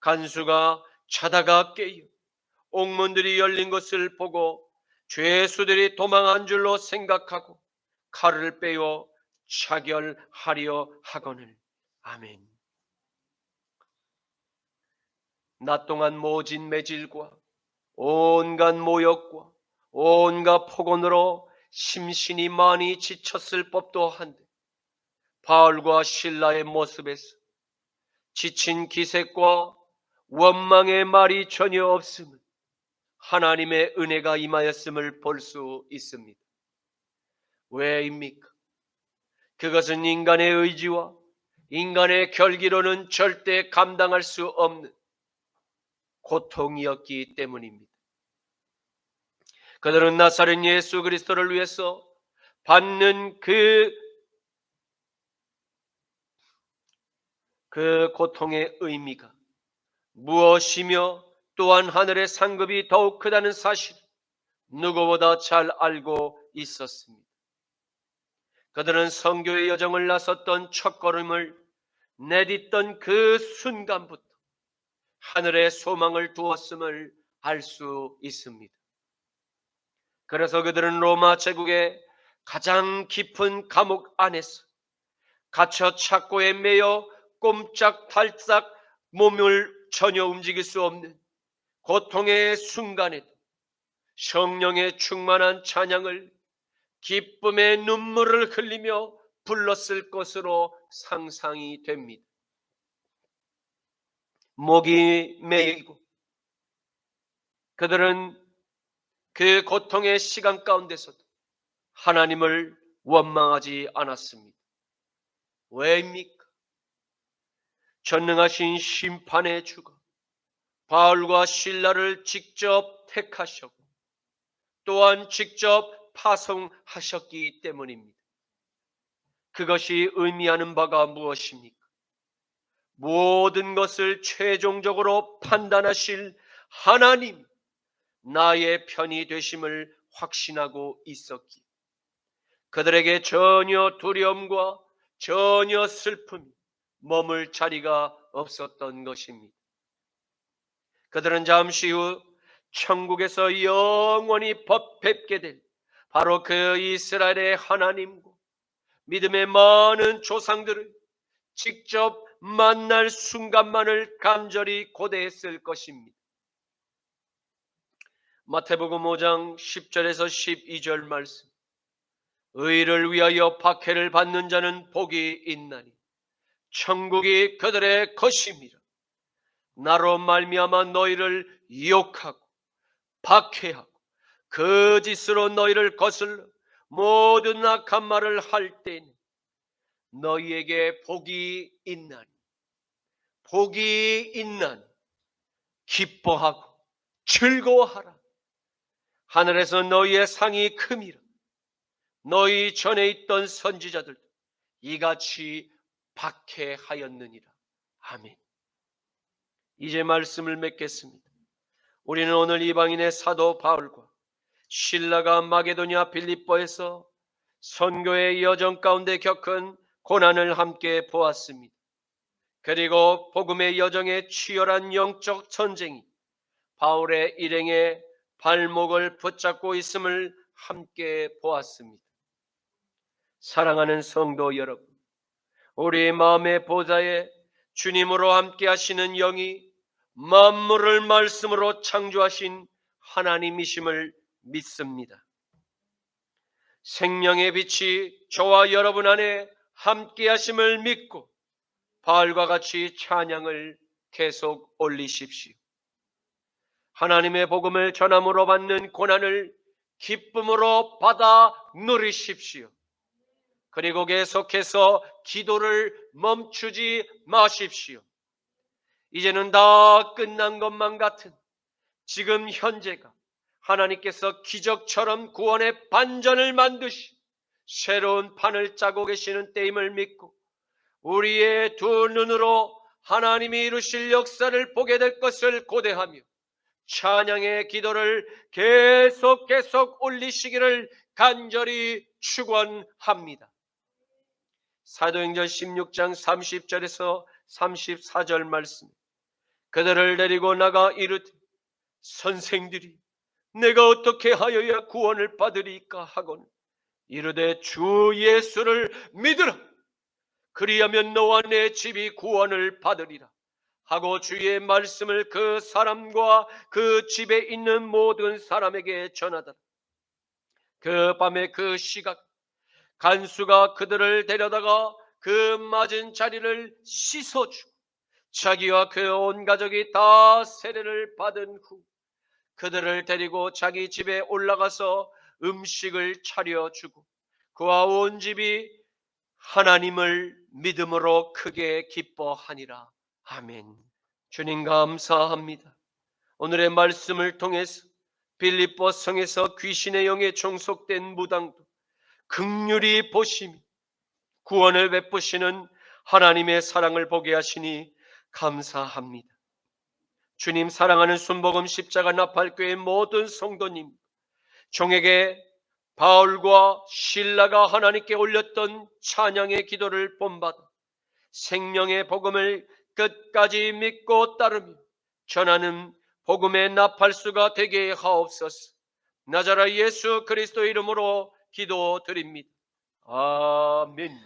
간수가 자다가 깨어 옥문들이 열린 것을 보고 죄수들이 도망한 줄로 생각하고 칼을 빼어 차결하려 하거늘. 아멘. 낮 동안 모진 매질과 온갖 모욕과 온갖 폭언으로 심신이 많이 지쳤을 법도 한데, 바울과 실라의 모습에서 지친 기색과 원망의 말이 전혀 없음은 하나님의 은혜가 임하였음을 볼 수 있습니다. 왜입니까? 그것은 인간의 의지와 인간의 결기로는 절대 감당할 수 없는 고통이었기 때문입니다. 그들은 나사렛 예수 그리스도를 위해서 받는 그 고통의 의미가 무엇이며 또한 하늘의 상급이 더욱 크다는 사실을 누구보다 잘 알고 있었습니다. 그들은 선교의 여정을 나섰던 첫걸음을 내딛던 그 순간부터 하늘에 소망을 두었음을 알 수 있습니다. 그래서 그들은 로마 제국의 가장 깊은 감옥 안에서 갇혀 착고에 매여 꼼짝달싹 몸을 전혀 움직일 수 없는 고통의 순간에도 성령의 충만한 찬양을 기쁨의 눈물을 흘리며 불렀을 것으로 상상이 됩니다. 목이 메이고 그들은 그 고통의 시간 가운데서도 하나님을 원망하지 않았습니다. 왜입니까? 전능하신 심판의 주가 바울과 실라를 직접 택하셨고 또한 직접 파송하셨기 때문입니다. 그것이 의미하는 바가 무엇입니까? 모든 것을 최종적으로 판단하실 하나님, 나의 편이 되심을 확신하고 있었기에 그들에게 전혀 두려움과 전혀 슬픔이 머물 자리가 없었던 것입니다. 그들은 잠시 후 천국에서 영원히 뵙게 될 바로 그 이스라엘의 하나님과 믿음의 많은 조상들을 직접 만날 순간만을 간절히 고대했을 것입니다. 마태복음 5장 10절에서 12절 말씀, 의를 위하여 박해를 받는 자는 복이 있나니 천국이 그들의 것임이라. 나로 말미암아 너희를 욕하고 박해하고 거짓으로 너희를 거슬러 모든 악한 말을 할 때는 너희에게 복이 있나니, 복이 있나니 기뻐하고 즐거워하라. 하늘에서 너희의 상이 큼이라. 너희 전에 있던 선지자들도 이같이 박해하였느니라. 아멘. 이제 말씀을 맺겠습니다. 우리는 오늘 이방인의 사도 바울과 실라가 마게도냐 빌립보에서 선교의 여정 가운데 겪은 고난을 함께 보았습니다. 그리고 복음의 여정의 치열한 영적 전쟁이 바울의 일행의 발목을 붙잡고 있음을 함께 보았습니다. 사랑하는 성도 여러분, 우리 마음의 보좌에 주님으로 함께 하시는 영이 만물을 말씀으로 창조하신 하나님이심을 믿습니다. 생명의 빛이 저와 여러분 안에 함께 하심을 믿고 바울과 같이 찬양을 계속 올리십시오. 하나님의 복음을 전함으로 받는 고난을 기쁨으로 받아 누리십시오. 그리고 계속해서 기도를 멈추지 마십시오. 이제는 다 끝난 것만 같은 지금 현재가 하나님께서 기적처럼 구원의 반전을 만드시 새로운 판을 짜고 계시는 때임을 믿고 우리의 두 눈으로 하나님이 이루실 역사를 보게 될 것을 고대하며 찬양의 기도를 계속 올리시기를 간절히 축원합니다. 사도행전 16장 30절에서 34절 말씀, 그들을 데리고 나가 이르되 선생들이 내가 어떻게 하여야 구원을 받으리까 하고는 이르되 주 예수를 믿으라. 그리하면 너와 내 집이 구원을 받으리라 하고 주의 말씀을 그 사람과 그 집에 있는 모든 사람에게 전하더라. 그 밤에 그 시각 간수가 그들을 데려다가 그 맞은 자리를 씻어주고 자기와 그 온 가족이 다 세례를 받은 후 그들을 데리고 자기 집에 올라가서 음식을 차려주고 그와 온 집이 하나님을 믿음으로 크게 기뻐하니라. 아멘. 주님 감사합니다. 오늘의 말씀을 통해서 빌립보 성에서 귀신의 영에 종속된 무당도 긍휼히 보시며 구원을 베푸시는 하나님의 사랑을 보게 하시니 감사합니다. 주님, 사랑하는 순복음 십자가 나팔교회 모든 성도님, 종에게 바울과 실라가 하나님께 올렸던 찬양의 기도를 본받아 생명의 복음을 끝까지 믿고 따르며 전하는 복음의 나팔수가 되게 하옵소서. 나자라 예수 그리스도 이름으로 기도드립니다. 아멘.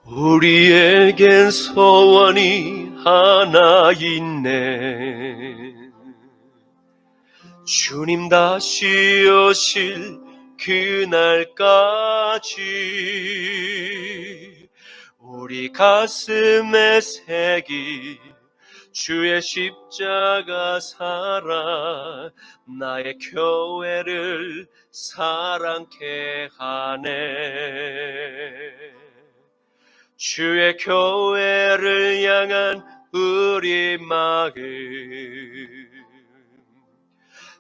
우리에겐 소원이 하나 있네. 주님 다시 오실 그날까지 우리 가슴에 새기 주의 십자가 사랑 나의 교회를 사랑케 하네. 주의 교회를 향한 우리 마음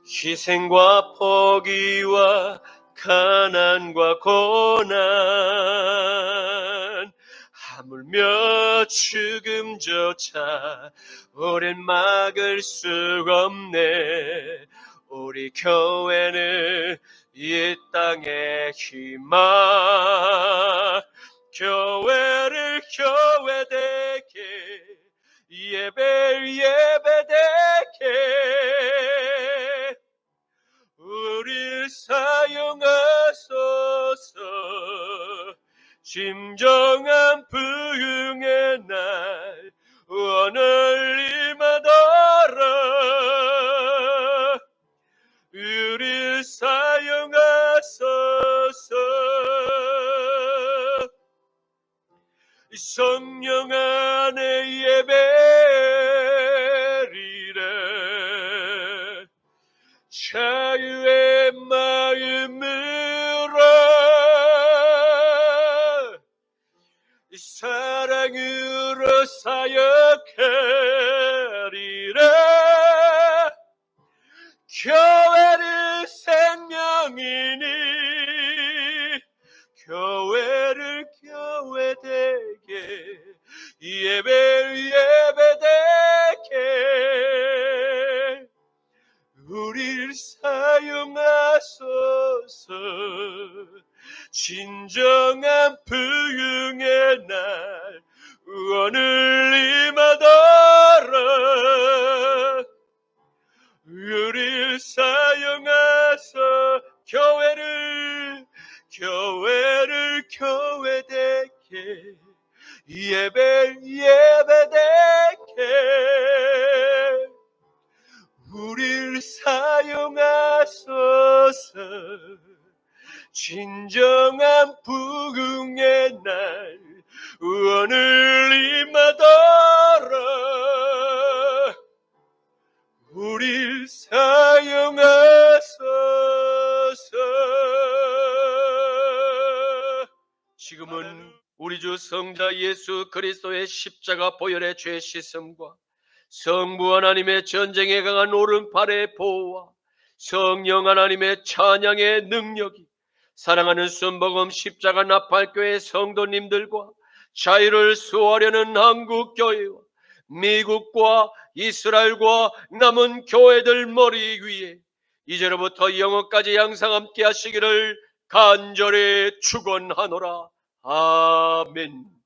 희생과 포기와 가난과 고난 하물며 죽음조차 오랜 막을 수 없네. 우리 교회는 이 땅의 희망 교회를 교회되게 예배되게 우릴 사용하소서. 진정한 부흥의 날 오늘 임하더라. 우릴 사용하소서. 성령 안에 예배리라. 자유의 마음으로 사랑으로 사역하리라. 교회를 생명이니 교회를 교회되게 예배되게 우리를 사용하소서. 진정한 부흥의 날 원을 임하더라. 우릴 사용하소 교회를 교회되게 예배되게 우릴 사용하소서. 진정한 부흥의 날 원을 임하더라. 우릴 사용하소서. 지금은 우리 주 성자 예수 그리스도의 십자가 보혈의 죄 씻음과 성부 하나님의 전쟁에 강한 오른팔의 보호와 성령 하나님의 찬양의 능력이 사랑하는 순복음 십자가 나팔교회 성도님들과 자유를 수호하려는 한국교회와 미국과 이스라엘과 남은 교회들 머리 위에 이제로부터 영원까지 항상 함께 하시기를 간절히 축원하노라. 아멘.